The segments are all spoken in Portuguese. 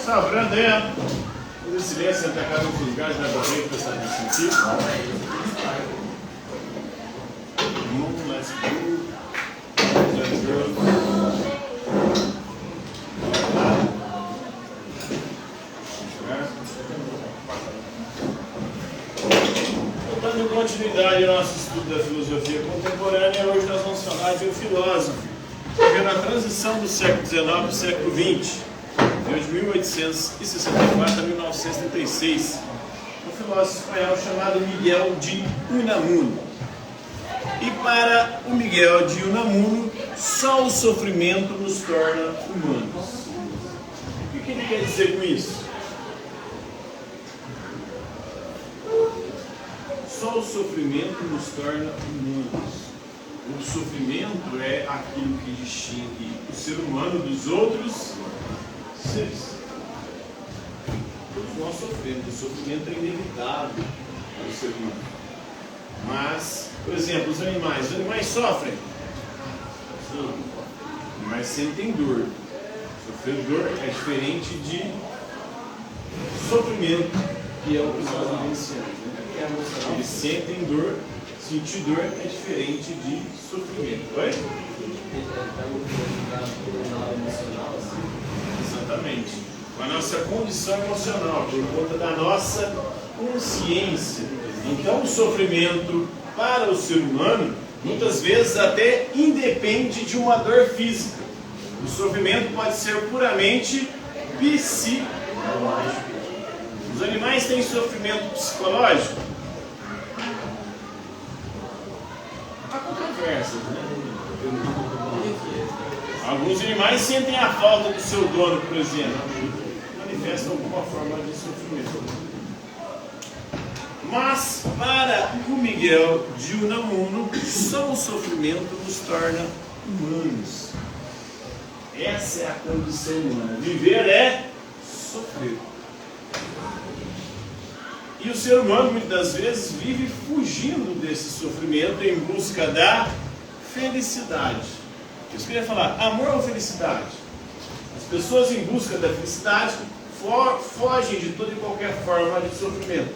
Está orando aí, ó. Fazer silêncio entre cada um dos lugares, vai morrer, prestar atenção aqui. Let's go. Let's go. Dando continuidade ao nosso estudo da filosofia contemporânea, hoje nós vamos falar de um filósofo que veio na transição do século XIX para o século XX, de 1864 a 1936, um filósofo espanhol chamado Miguel de Unamuno. E para o Miguel de Unamuno, só o sofrimento nos torna humanos. O que ele quer dizer com isso? Só o sofrimento nos torna humanos. O sofrimento é aquilo que distingue o ser humano dos outros seres. Todos nós sofremos. O sofrimento é inevitável para o ser humano. Mas, por exemplo, os animais sofrem? Sim. Mas sentem dor. Sofrer dor é diferente de sofrimento, que é o que nós vivenciamos. Eles sentem dor, sentir dor é diferente de sofrimento. Oi? Exatamente. Com a nossa condição emocional, por conta da nossa consciência. Então o sofrimento para o ser humano, muitas vezes até independe de uma dor física. O sofrimento pode ser puramente psicológico. Os animais têm sofrimento psicológico? Há controvérsias, né? Alguns animais sentem a falta do seu dono, por exemplo. Manifestam alguma forma de sofrimento. Mas, para o Miguel de Unamuno, só o sofrimento nos torna humanos. Essa é a condição humana. Viver é sofrer. E o ser humano, muitas das vezes, vive fugindo desse sofrimento em busca da felicidade. Isso que eu queria falar, amor ou felicidade? As pessoas em busca da felicidade fogem de toda e qualquer forma de sofrimento.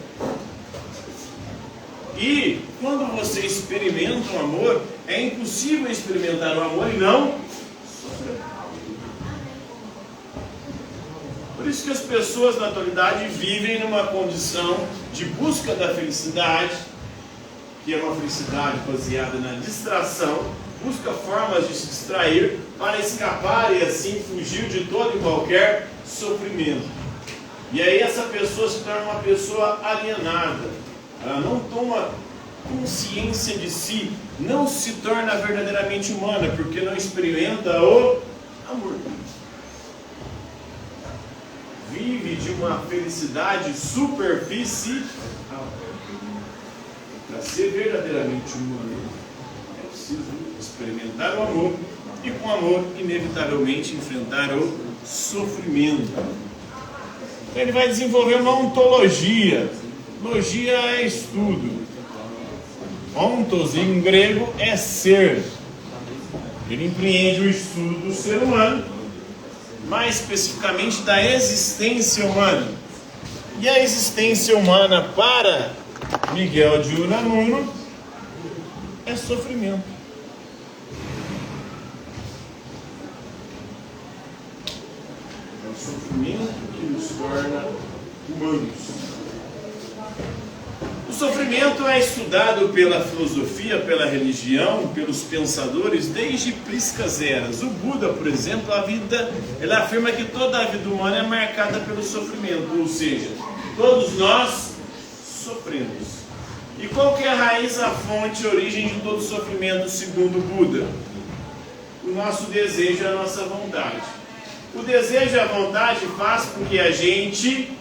E quando você experimenta o amor, é impossível experimentar o amor e não sofrer. Por isso que as pessoas na atualidade vivem numa condição de busca da felicidade, que é uma felicidade baseada na distração, busca formas de se distrair para escapar e assim fugir de todo e qualquer sofrimento. E aí essa pessoa se torna uma pessoa alienada, ela não toma consciência de si, não se torna verdadeiramente humana, porque não experimenta o amor. Vive de uma felicidade superficial. Para ser verdadeiramente humano, é preciso experimentar o amor e, com amor, inevitavelmente enfrentar o sofrimento. Ele vai desenvolver uma ontologia. Logia é estudo. Ontos, em grego, é ser. Ele empreende o estudo do ser humano, mais especificamente da existência humana. E a existência humana para Miguel de Unamuno é sofrimento. É o sofrimento que nos torna humanos. O sofrimento é estudado pela filosofia, pela religião, pelos pensadores desde priscas eras. O Buda, por exemplo, ele afirma que toda a vida humana é marcada pelo sofrimento, ou seja, todos nós sofremos. E qual que é a raiz, a fonte, a origem de todo sofrimento, segundo o Buda? O nosso desejo, a nossa vontade. O desejo e a vontade faz com que a gente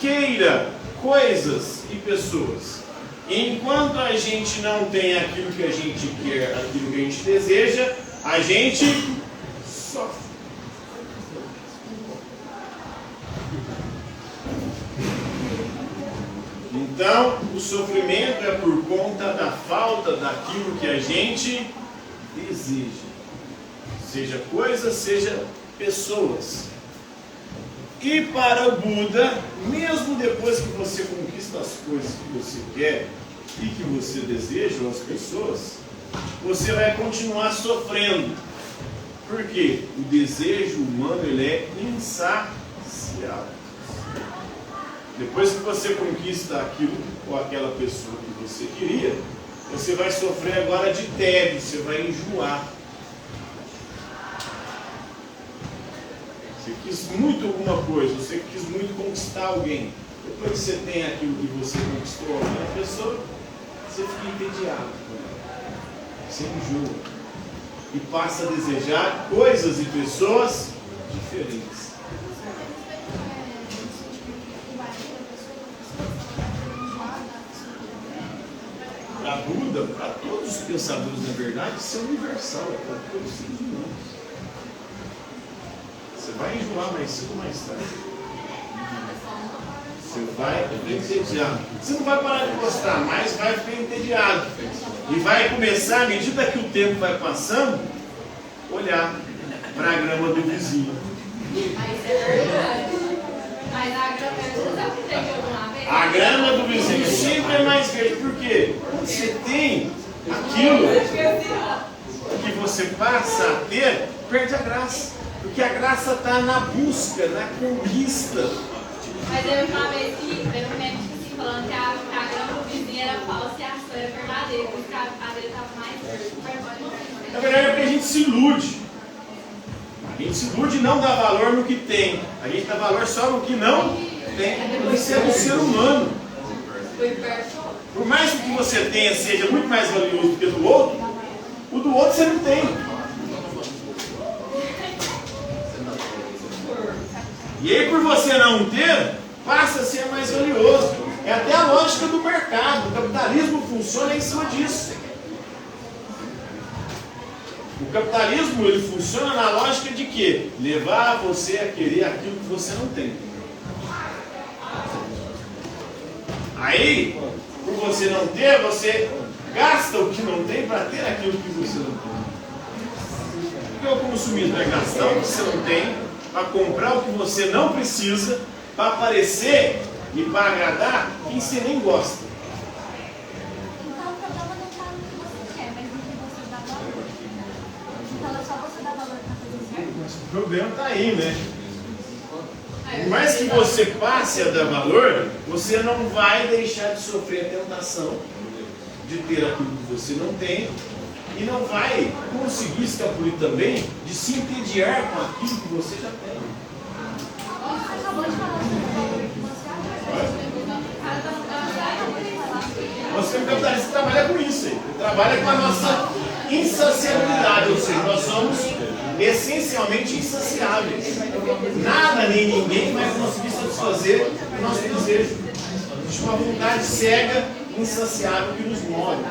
queira coisas e pessoas. E enquanto a gente não tem aquilo que a gente quer, aquilo que a gente deseja, a gente sofre. Então, o sofrimento é por conta da falta daquilo que a gente deseja. Seja coisas, seja pessoas. E para o Buda, mesmo depois que você conquista as coisas que você quer e que você deseja, ou as pessoas, você vai continuar sofrendo. Por quê? O desejo humano ele é insaciável. Depois que você conquista aquilo ou aquela pessoa que você queria, você vai sofrer agora de tédio, você vai enjoar. Você quis muito alguma coisa, você quis muito conquistar alguém. Depois que você tem aquilo que você conquistou alguma pessoa, você fica entediado com ela. Você enjoa. E passa a desejar coisas e pessoas diferentes. Para Buda, para todos os pensadores, na verdade, isso é universal, é para todos os seres humanos. Você vai enjoar mais cedo ou mais tarde. Você vai entediado. Você não vai parar de gostar, mas vai ficar entediado. E vai começar, à medida que o tempo vai passando, olhar para a grama do vizinho. Mas é verdade. Mas a grama A grama do vizinho sempre é mais verde. Por quê? Quando você tem aquilo que você passa a ter, perde a graça. Porque a graça está na busca, na conquista. Mas eu uma vez que teve um médico assim, falando que a grama do vizinho era falsa e a sua era verdadeira. Por isso que a dele estava mais verde. Na verdade é porque a gente se ilude. A gente se ilude e não dá valor no que tem. A gente dá valor só no que não tem. Isso é do ser humano. Por mais que o que você tenha seja muito mais valioso do que o do outro, o do outro você não tem. E aí, por você não ter, passa a ser mais valioso. É até a lógica do mercado. O capitalismo funciona em cima disso. O capitalismo ele funciona na lógica de quê? Levar você a querer aquilo que você não tem. Aí, por você não ter, você gasta o que não tem para ter aquilo que você não tem. Porque o consumismo é gastar o que você não tem, para comprar o que você não precisa, para aparecer e para agradar quem você nem gosta. Então o problema não está no que você quer, mas no que você dá valor. Então é só você dar valor para fazer certo. Mas o problema está aí, né? Por mais que você passe a dar valor, você não vai deixar de sofrer a tentação de ter aquilo que você não tem. E não vai conseguir escapulir também de se entediar com aquilo que você já tem. Você acabou de falar sobre o valor que você acha. O sistema capitalista trabalha com isso. Ele trabalha com a nossa insaciabilidade. Ou seja, nós somos essencialmente insaciáveis. Nada nem ninguém vai conseguir satisfazer o nosso desejo. Existe uma vontade cega, insaciável que nos move.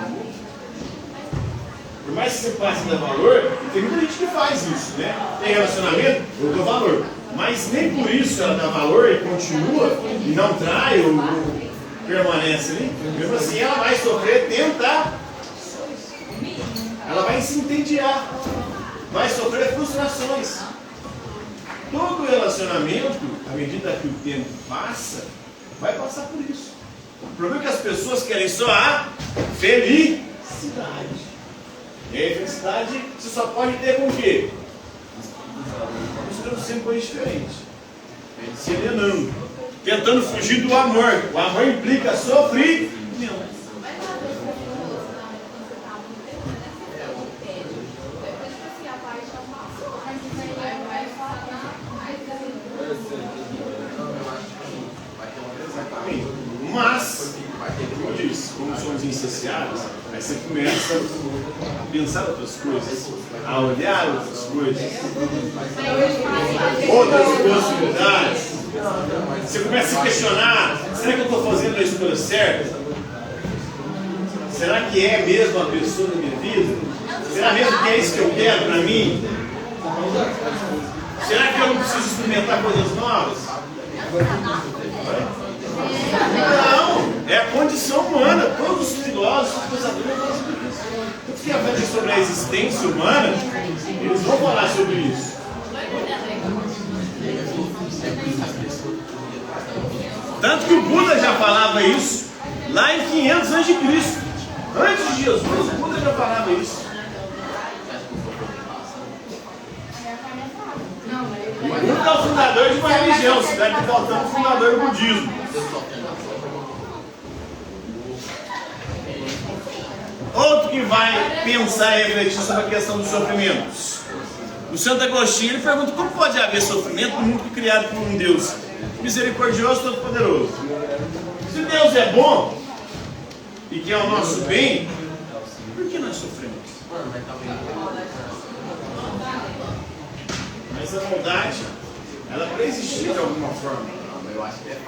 Por mais que você passe a dar valor, tem muita gente que faz isso, né? Tem relacionamento, eu dou valor. Mas nem por isso ela dá valor e continua, e não trai ou permanece ali. Mesmo assim, ela vai sofrer tentações. Ela vai se entediar, vai sofrer frustrações. Todo relacionamento, à medida que o tempo passa, vai passar por isso. O problema é que as pessoas querem só a felicidade. E a felicidade você só pode ter com o quê? Buscando sempre coisas diferentes. Se alienando. Tentando fugir do amor. O amor implica sofrimento. Mas, como eu disse, como somos insaciáveis, aí você começa a pensar outras coisas, a olhar outras coisas, outras possibilidades. Você começa a se questionar: será que eu estou fazendo a escolha certa? Será que é mesmo a pessoa da minha vida? Será mesmo que é isso que eu quero para mim? Será que eu não preciso experimentar coisas novas? Não, é a condição humana. Todos os filósofos, os pensadores, tudo que aprendem sobre a existência humana, eles vão falar sobre isso. que o Buda já falava isso lá em 500 a.C. Antes de Jesus, o Buda já falava isso. O Buda é o fundador de uma religião, se deve faltar o fundador do budismo. Outro que vai pensar e refletir sobre a questão dos sofrimentos. O Santo Agostinho ele pergunta como pode haver sofrimento no mundo criado por um Deus misericordioso e todo-poderoso. Se Deus é bom e quer o nosso bem, por que nós sofremos? Mas a maldade, ela para existir de alguma forma.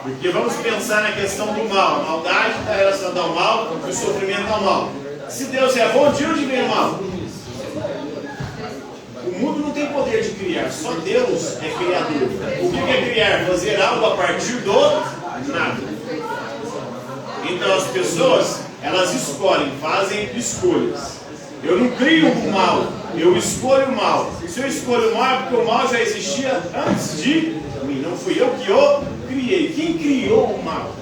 Porque vamos pensar na questão do mal. A maldade está relacionada ao mal e o sofrimento ao mal. Se Deus é bom, de onde vem o mal? O mundo não tem poder de criar, só Deus é criador. O que é criar? Fazer algo a partir do nada. Então as pessoas, elas escolhem, fazem escolhas. Eu não crio o mal, eu escolho o mal. Se eu escolho o mal é porque o mal já existia antes de mim. Não fui eu que o criei. Quem criou o mal?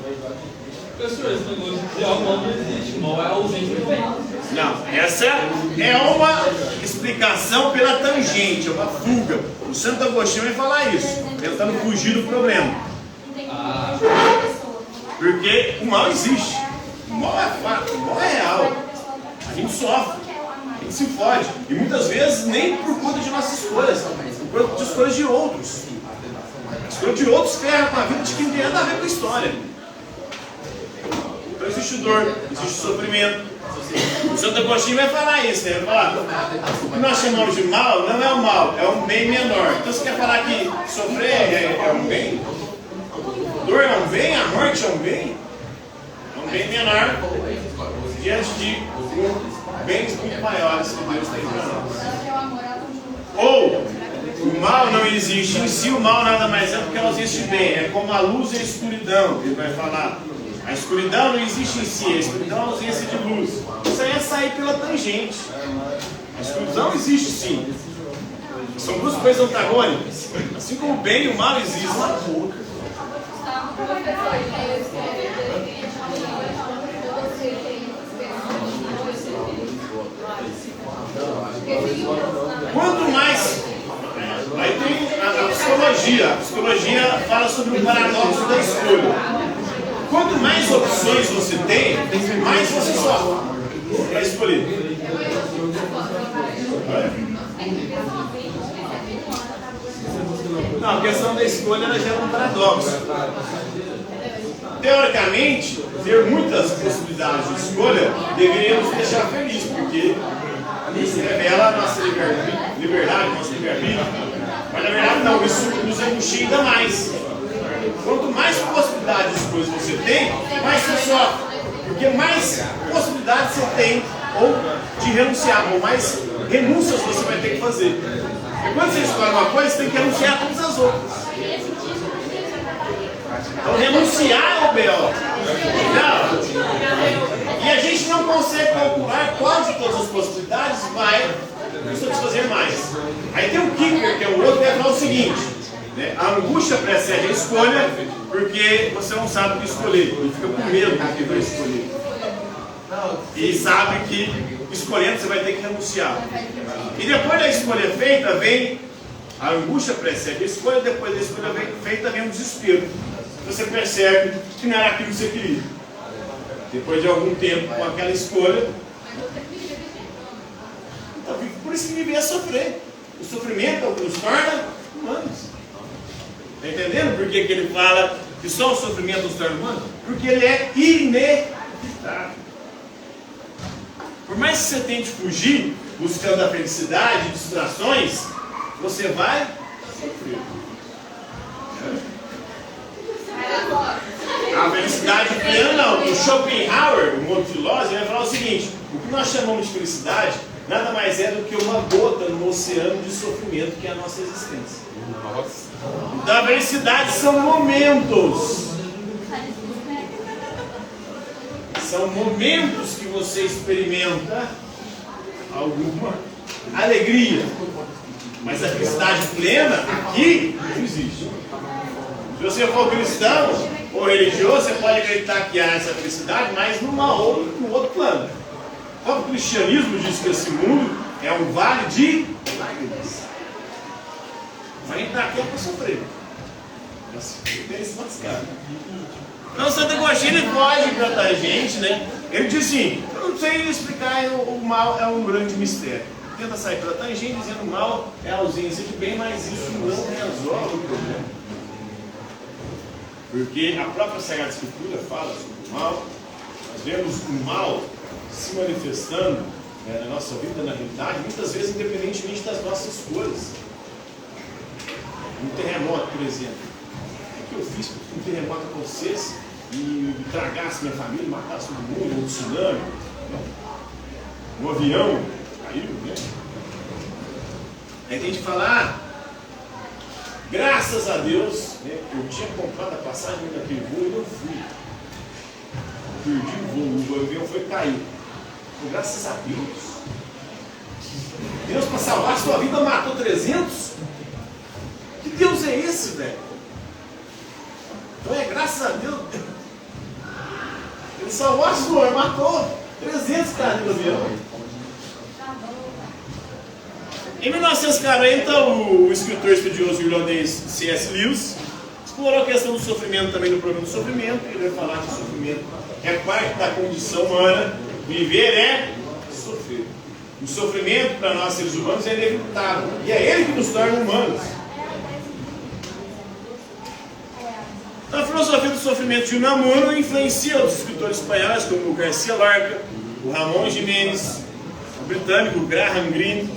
Professor, esse negócio de criar o mal não existe. O mal é ausente do bem. Não, essa é uma explicação pela tangente, é uma fuga. O Santo Agostinho vai falar isso, tentando fugir do problema. Porque o mal existe. O mal é fato, o mal é real. A gente sofre, a gente se fode. E muitas vezes nem por conta de nossas escolhas, por conta de escolhas de outros. A escolha de outros ferra com a vida de quem não tem nada a ver com a história. Então existe dor, existe sofrimento. O Santo Agostinho vai falar isso, né? Ele vai falar, o que nós chamamos de mal não é o mal, é um bem menor. Então você quer falar que sofrer é um bem? Dor é um bem? A morte é um bem? É um bem menor diante de bens muito maiores que Deus tem para nós. Ou o mal não existe em si, o mal nada mais é do que a ausência de bem. É como a luz e a escuridão, ele vai falar. A escuridão não existe em si, a escuridão é a ausência de luz. Isso aí é sair pela tangente. A escuridão existe sim. São duas coisas antagônicas. Assim como o bem e o mal existem. Quanto mais... Aí tem a psicologia. A psicologia fala sobre o paradoxo da escolha. Quanto mais opções você tem, mais você sofre para escolher. Não, a questão da escolha ela gera um paradoxo. Teoricamente, ter muitas possibilidades de escolha deveria nos deixar felizes, porque isso revela a nossa liberdade, nossa livre-arbítrio. Mas na verdade não, isso nos angustia ainda mais. Quanto mais possibilidades de escolha você tem, mais você sofre. Porque mais possibilidades você tem ou de renunciar, ou mais renúncias você vai ter que fazer. E quando você escolhe uma coisa, você tem que renunciar a todas as outras. Então renunciar ao B.O. Não. E a gente não consegue calcular qual de todas as possibilidades vai nos satisfazer mais. Aí tem o kicker, que é o outro, que vai falar o seguinte. A angústia precede a escolha, porque você não sabe o que escolher, e fica com medo do que vai escolher. E sabe que escolhendo você vai ter que renunciar. E depois da escolha feita, vem a angústia precede a escolha, depois da escolha feita vem o desespero. Você percebe que não era aquilo que você queria. Depois de algum tempo com aquela escolha. Então, por isso que viver é sofrer. O sofrimento é o que nos torna humanos. Está entendendo por que ele fala que só o sofrimento nos torna humanos? Porque ele é inevitável. Por mais que você tente fugir, buscando a felicidade, distrações, você vai sofrer. A felicidade plena não. O Schopenhauer, um outro filósofo, vai falar o seguinte: o que nós chamamos de felicidade nada mais é do que uma gota no oceano de sofrimento que é a nossa existência. Então a felicidade são momentos. São momentos que você experimenta alguma alegria. Mas a felicidade plena aqui não existe. Se você for cristão, ou religioso, você pode acreditar que há essa felicidade, mas num outro plano. Como o cristianismo diz que esse mundo é um vale de lágrimas. A gente está aqui é para sofrer. Nossa, tem esse lascado. Então, Santo Agostinho ele pode tratar a gente, né? Ele diz assim: eu não sei explicar, o mal é um grande mistério. Tenta sair pela tangente dizendo que o mal é a ausência de bem, mas isso não resolve o problema. Porque a própria Sagrada Escritura fala sobre o mal. Nós vemos o mal se manifestando na nossa vida, na realidade, muitas vezes independentemente das nossas escolhas. Um terremoto, por exemplo. O que eu fiz com um terremoto com vocês e tragasse minha família, matasse todo mundo, um tsunami, um avião caiu, né? Aí tem gente falar, graças a Deus, né, eu tinha comprado a passagem daquele voo e não fui. Perdi o voo, o avião foi cair. Então, graças a Deus. Deus, para salvar a sua vida, matou 300? Que Deus é esse, velho? Então é graças a Deus. Ele salvou a sua, matou 300 caras no avião. Em 1940, o escritor estudioso irlandês C.S. Lewis explorou a questão do sofrimento também, do problema do sofrimento. Ele vai falar que o sofrimento é parte da condição humana. Viver é sofrer. O sofrimento para nós seres humanos é inevitável. E é ele que nos torna humanos. A filosofia do sofrimento de Unamuno influencia os escritores espanhóis como o Garcia Lorca, o Ramon Jiménez, o britânico Graham Greene,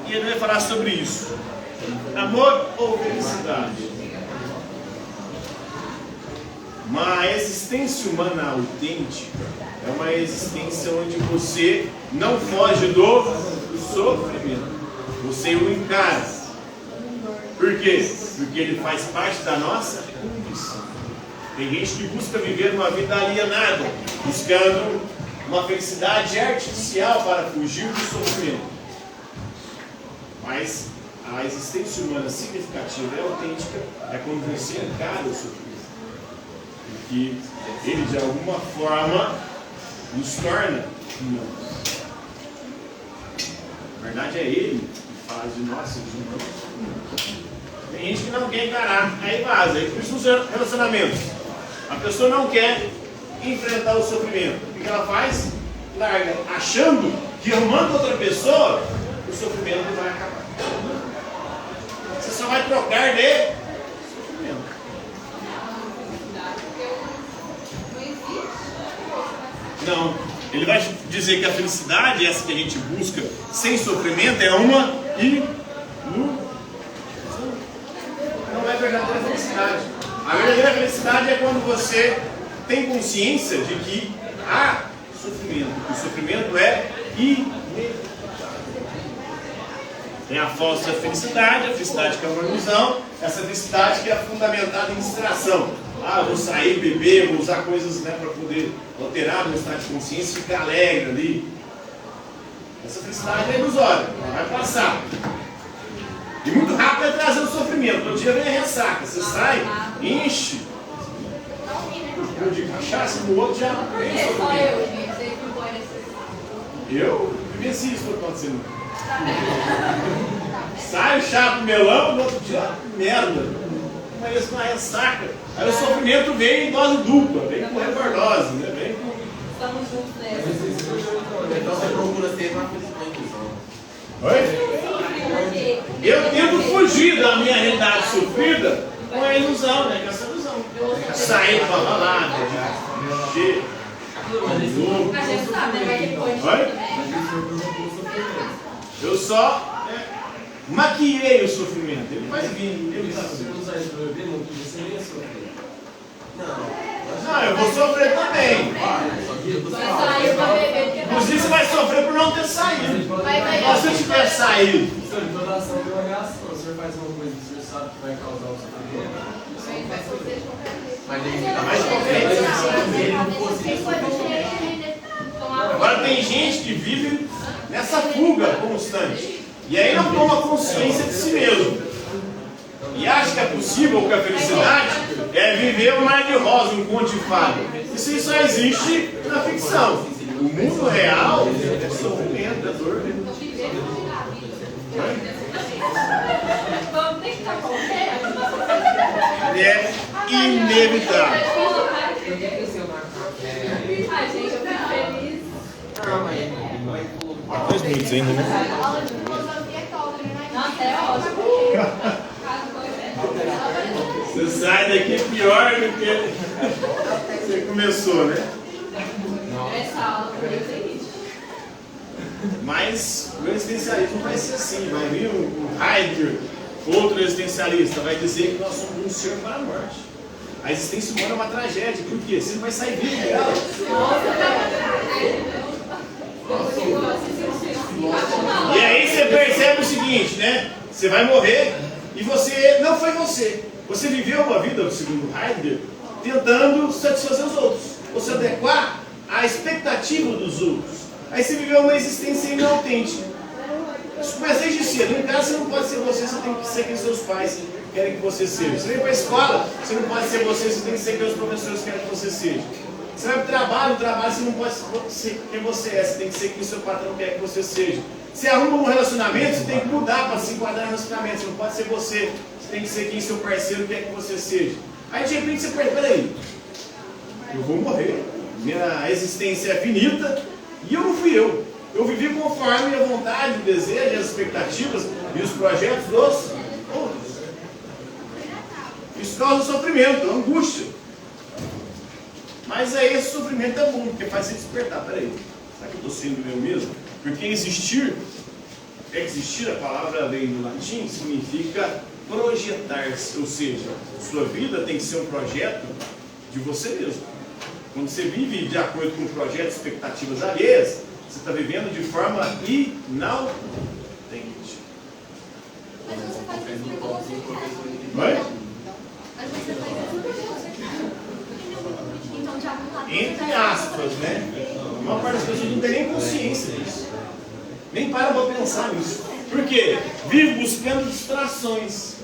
e ele vai falar sobre isso. Amor ou felicidade? Uma existência humana autêntica é uma existência onde você não foge do sofrimento, você o encara. Por quê? Porque ele faz parte da nossa condição. Tem gente que busca viver uma vida alienada, buscando uma felicidade artificial para fugir do sofrimento. Mas a existência humana significativa e autêntica é quando você encara o sofrimento. Porque ele, de alguma forma, nos torna humanos. Na verdade, é ele que faz de nós seres humanos. Tem gente que não quer encarar, aí vaza. Por isso, nos relacionamentos, a pessoa não quer enfrentar o sofrimento. O que ela faz? Larga, achando que arrumando outra pessoa, o sofrimento não vai acabar. Você só vai trocar de sofrimento. Não, ele vai dizer que a felicidade, essa que a gente busca sem sofrimento, é uma ilusão. Não é verdadeira felicidade. A verdadeira felicidade é quando você tem consciência de que há sofrimento. O sofrimento é inevitável. Tem a falsa felicidade, a felicidade que é uma ilusão, essa felicidade que é fundamentada em distração. Ah, vou sair, beber, vou usar coisas, né, para poder alterar meu estado de consciência e ficar alegre ali. Essa felicidade é ilusória, vai passar. E muito rápido vai trazer o sofrimento. No dia vem a ressaca, você sai, enche. Eu de cachaça, no outro já vem o sofrimento. Eu vivencio isso que está acontecendo. Sai o chá pro melão, no outro dia, merda. Mas uma ressaca. Aí o sofrimento vem em dose dupla, vem com overdose, né? Vem com... Estamos juntos nessa. Então você procura ter uma felicidade. Oi? Eu tento fugir da minha realidade sofrida com a ilusão, né? Com essa ilusão. Sair pra balada, mexer. A gente sabe, né? Que pode. Eu só maquiei o sofrimento. Ele vai vir. Ele vai Se vir. você usar isso para beber, não você nem ia sofrer. Não, eu vou sofrer também. Vai sair pra beber, porque Inclusive você vai sofrer por não ter saído. Mas se eu tiver saído, Senhor, toda ação tem uma reação. O senhor faz uma coisa que o senhor sabe que vai causar o sofrimento. vai acontecer de qualquer jeito. Mas ele Mas mais agora tem gente que vive nessa fuga constante. E aí não toma consciência de si mesmo. e acha que é possível que a felicidade é viver um mar de rosa, um conto de fada. Isso só existe na ficção. O mundo real é sofrimento, é dor. Vamos ter que estar correndo. É inevitável. Ai, gente, eu fico feliz. 2 minutos ainda, né? A aula de filosofia é top, né? Nossa, é ótimo. Você sai daqui pior do que você começou, né? Essa aula foi muito feliz. Mas o existencialismo vai ser assim, vai vir o Heidegger, outro existencialista, vai dizer que nós somos um ser para a morte. A existência humana é uma tragédia, por quê? Você não vai sair vivo dela. E aí você percebe o seguinte, né? Você vai morrer e você não foi você. Você viveu uma vida, segundo Heidegger, tentando satisfazer os outros, ou se adequar à expectativa dos outros. Aí você viveu uma existência inautêntica. Isso começa desde cedo. Em casa você não pode ser você tem que ser quem seus pais querem que você seja. Você vem para a escola, você não pode ser você tem que ser quem os professores querem que você seja. Você vai para o trabalho, no trabalho você não pode ser quem você é, você tem que ser quem seu patrão quer que você seja. Você arruma um relacionamento, você tem que mudar para se enquadrar no relacionamento, você não pode ser você tem que ser quem seu parceiro quer que você seja. Aí de repente você pensa, peraí, eu vou morrer, minha existência é finita e eu não fui eu. Eu vivi conforme a vontade, o desejo, as expectativas e os projetos dos outros. Isso causa sofrimento, angústia. Mas aí esse sofrimento é bom, porque faz você despertar. Peraí, será que eu estou sendo eu mesmo? Porque existir, a palavra vem do latim, significa projetar-se, ou seja, sua vida tem que ser um projeto de você mesmo. Quando você vive de acordo com projetos, expectativas alheias, você está vivendo de forma inautêntica. Mas você faz isso porque você quer. Vai? Mas você faz isso porque você quer. Então, de algum lado, Entre aspas, né? A maior parte das pessoas não tem nem consciência disso. Nem para pensar nisso. Por quê? Vive buscando distrações.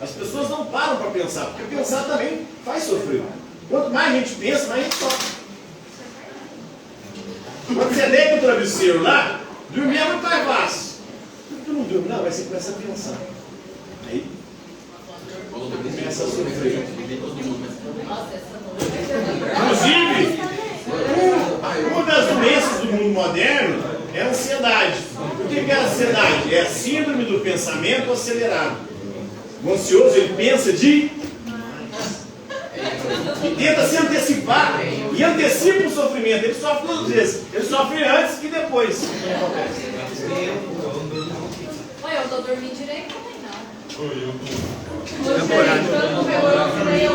As pessoas não param para pensar, porque pensar também faz sofrer. Quanto mais a gente pensa, mais a gente sofre. Quando você deita o travesseiro lá, dormir é muito mais fácil. Por que tu não dorme? Não, mas você começa a pensar. Aí começa a sofrer. Inclusive, uma das doenças do mundo moderno é a ansiedade. O que é a ansiedade? É a síndrome do pensamento acelerado. O ansioso, ele pensa demais. E tenta se antecipar. E antecipa o sofrimento. Ele sofre 2 vezes. Ele sofre antes e depois. Oi, eu tô dormindo direito também, não. Oi, eu tô. Você, todo mundo pegou, eu falei, eu